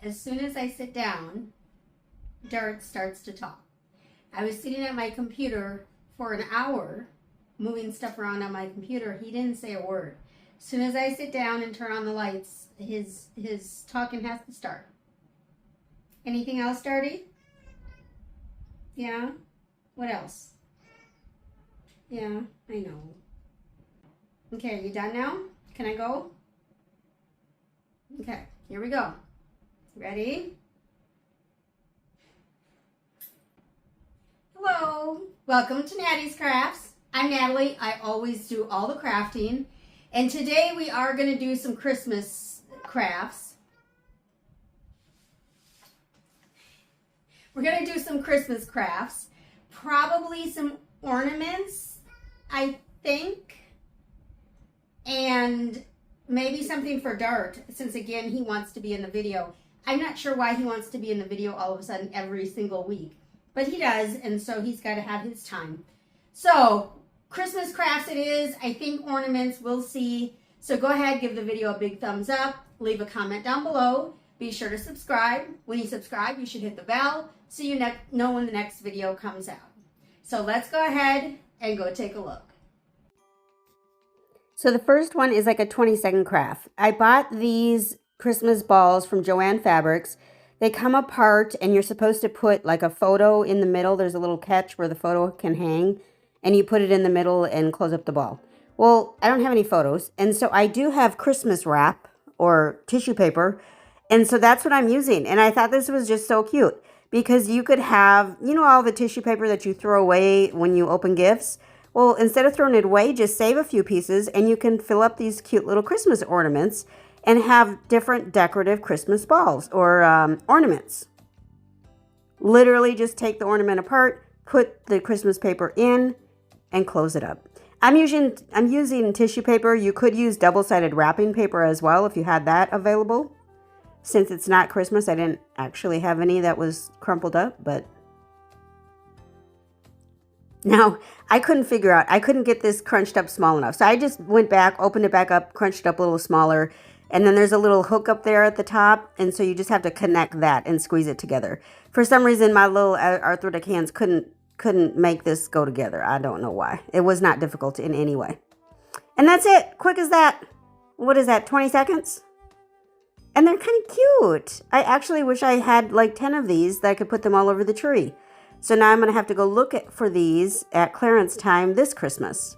as soon as I sit down, Dart starts to talk. I was sitting at my computer for an hour, moving stuff around on my computer. He didn't say a word. As soon as I sit down and turn on the lights, his talking has to start. Anything else, Darty? Yeah? What else? Yeah, I know. Okay, are you done now? Can I go? Okay, here we go. Ready? Hello, welcome to Nattys Crafts. I'm Natalie. I always do all the crafting. And today we are going to do some Christmas crafts. We're going to do some Christmas crafts. Probably some ornaments, I think. And maybe something for Dart, since again he wants to be in the video. I'm not sure why he wants to be in the video all of a sudden every single week. But he does, and so he's got to have his time. So, Christmas crafts it is. I think ornaments, we'll see. So go ahead, give the video a big thumbs up. Leave a comment down below. Be sure to subscribe. When you subscribe, you should hit the bell so you know when the next video comes out. So let's go ahead and go take a look. So the first one is like a 20-second craft. I bought these Christmas balls from Joann Fabrics. They come apart and you're supposed to put like a photo in the middle. There's a little catch where the photo can hang and you put it in the middle and close up the ball. Well, I don't have any photos. And so I do have Christmas wrap or tissue paper. And so that's what I'm using. And I thought this was just so cute because you could have, you know, all the tissue paper that you throw away when you open gifts. Well, instead of throwing it away, just save a few pieces and you can fill up these cute little Christmas ornaments and have different decorative Christmas balls or ornaments. Literally just take the ornament apart, put the Christmas paper in, and close it up. I'm using tissue paper. You could use double-sided wrapping paper as well if you had that available. Since it's not Christmas, I didn't actually have any that was crumpled up, but now I couldn't figure out, I couldn't get this crunched up small enough. So I just went back, opened it back up, crunched it up a little smaller. And then there's a little hook up there at the top. And so you just have to connect that and squeeze it together. For some reason, my little arthritic hands couldn't make this go together. I don't know why. It was not difficult in any way. And that's it. Quick as that. What is that, 20 seconds? And they're kind of cute. I actually wish I had like 10 of these that I could put them all over the tree. So now I'm going to have to go look for these at clearance time this Christmas.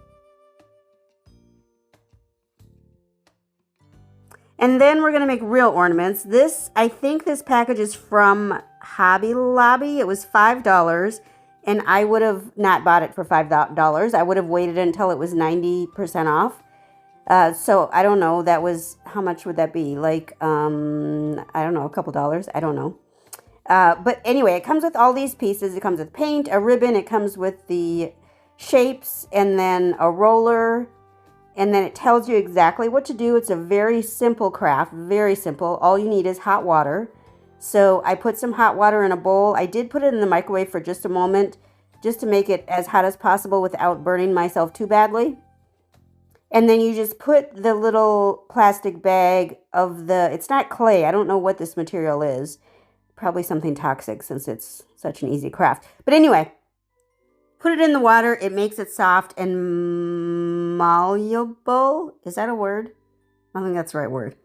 And then we're going to make real ornaments. This, I think this package is from Hobby Lobby. It was $5, and I would have not bought it for $5. I would have waited until it was 90% off. So I don't know. That was, how much would that be? Like, I don't know, a couple dollars. I don't know. But anyway, it comes with all these pieces. It comes with paint, a ribbon. It comes with the shapes, and then a roller. And then it tells you exactly what to do. It's a very simple craft, very simple. All you need is hot water. So I put some hot water in a bowl. I did put it in the microwave for just a moment, just to make it as hot as possible without burning myself too badly. And then you just put the little plastic bag of it's not clay. I don't know what this material is. Probably something toxic since it's such an easy craft. But anyway, put it in the water. It makes it soft and malleable. Is that a word? I think that's the right word.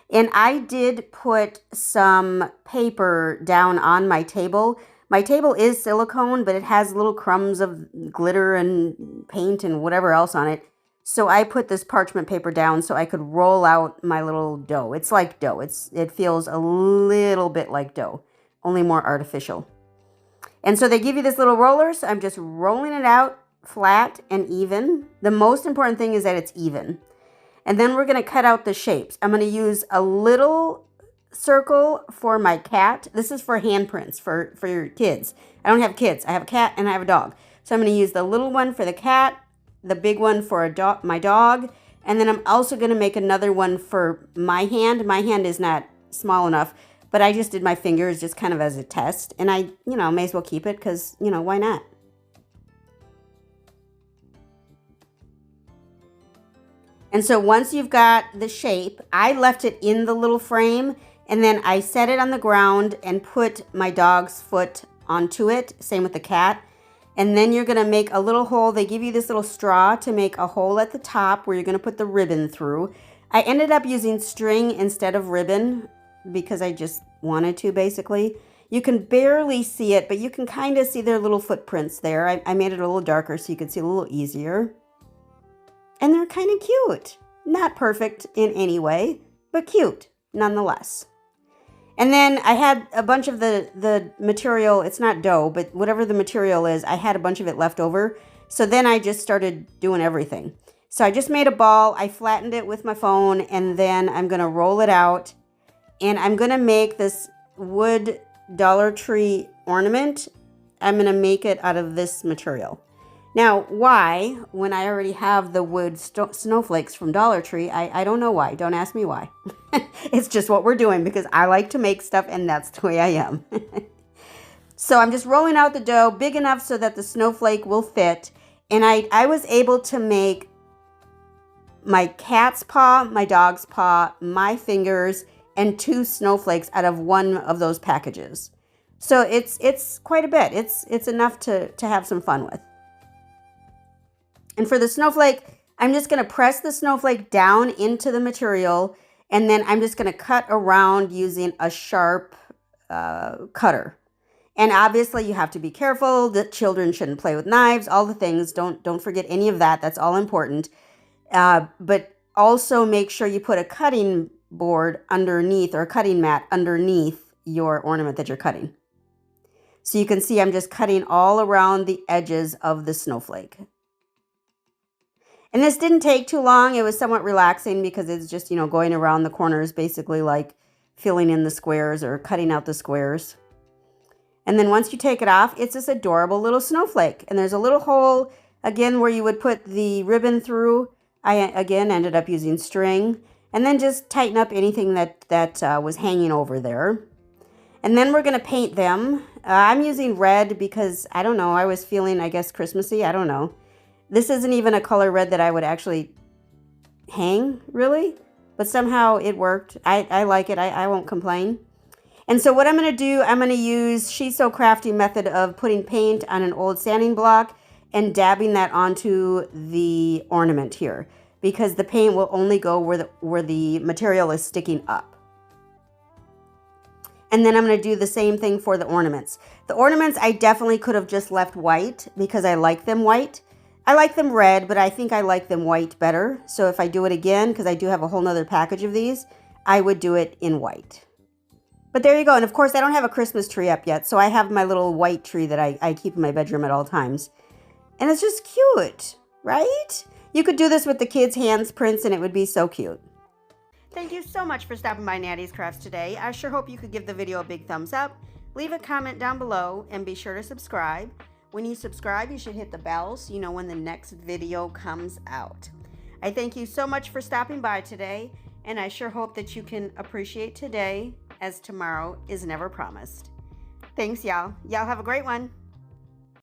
And I did put some paper down on my table. My table is silicone, but it has little crumbs of glitter and paint and whatever else on it. So I put this parchment paper down so I could roll out my little dough. It's like dough. It feels a little bit like dough, only more artificial. And so they give you this little roller, so I'm just rolling it out flat and even. The most important thing is that it's even. And then we're going to cut out the shapes. I'm going to use a little circle for my cat. This is for handprints for your kids. I don't have kids. I have a cat and I have a dog. So I'm going to use the little one for the cat, the big one for my dog, and then I'm also going to make another one for my hand. My hand is not small enough, but I just did my fingers just kind of as a test, and I, may as well keep it because, why not? And so once you've got the shape, I left it in the little frame, And then I set it on the ground and put my dog's foot onto it. Same with the cat. And then you're going to make a little hole. They give you this little straw to make a hole at the top where you're going to put the ribbon through. I ended up using string instead of ribbon because I just wanted to, basically. You can barely see it, but you can kind of see their little footprints there. I made it a little darker so you could see a little easier. And they're kind of cute. Not perfect in any way, but cute nonetheless. And then I had a bunch of the material. It's not dough, but whatever the material is, I had a bunch of it left over. So then I just started doing everything. So I just made a ball. I flattened it with my phone, and then I'm going to roll it out. And I'm going to make this wood Dollar Tree ornament. I'm going to make it out of this material. Now, why, when I already have the wood snowflakes from Dollar Tree, I don't know why. Don't ask me why. It's just what we're doing because I like to make stuff and that's the way I am. So I'm just rolling out the dough big enough so that the snowflake will fit. And I was able to make my cat's paw, my dog's paw, my fingers, and 2 snowflakes out of one of those packages. So it's quite a bit. It's enough to have some fun with. And for the snowflake, I'm just going to press the snowflake down into the material, and then I'm just going to cut around using a sharp cutter. And obviously you have to be careful that children shouldn't play with knives, all the things. Don't forget any of that. That's all important. But also make sure you put a cutting board underneath or a cutting mat underneath your ornament that you're cutting. So you can see I'm just cutting all around the edges of the snowflake. And this didn't take too long. It was somewhat relaxing because it's just, going around the corners, basically like filling in the squares or cutting out the squares. And then once you take it off, it's this adorable little snowflake. And there's a little hole, again, where you would put the ribbon through. I, again, ended up using string. And then just tighten up anything that was hanging over there. And then we're going to paint them. I'm using red because, I don't know, I was feeling, I guess, Christmassy. I don't know. This isn't even a color red that I would actually hang, really. But somehow it worked. I like it. I won't complain. And so what I'm going to do, I'm going to use She's So Crafty method of putting paint on an old sanding block and dabbing that onto the ornament here. Because the paint will only go where the material is sticking up. And then I'm going to do the same thing for the ornaments. The ornaments I definitely could have just left white because I like them white. I like them red, but I think I like them white better. So if I do it again, because I do have a whole nother package of these, I would do it in white. But there you go. And of course, I don't have a Christmas tree up yet. So I have my little white tree that I keep in my bedroom at all times. And it's just cute, right? You could do this with the kids' HANDPRINTs and it would be so cute. Thank you so much for stopping by Nattys Crafts today. I sure hope you could give the video a big thumbs up. Leave a comment down below and be sure to subscribe. When you subscribe, you should hit the bell so you know when the next video comes out. I thank you so much for stopping by today, and I sure hope that you can appreciate today as tomorrow is never promised. Thanks, y'all. Y'all have a great one.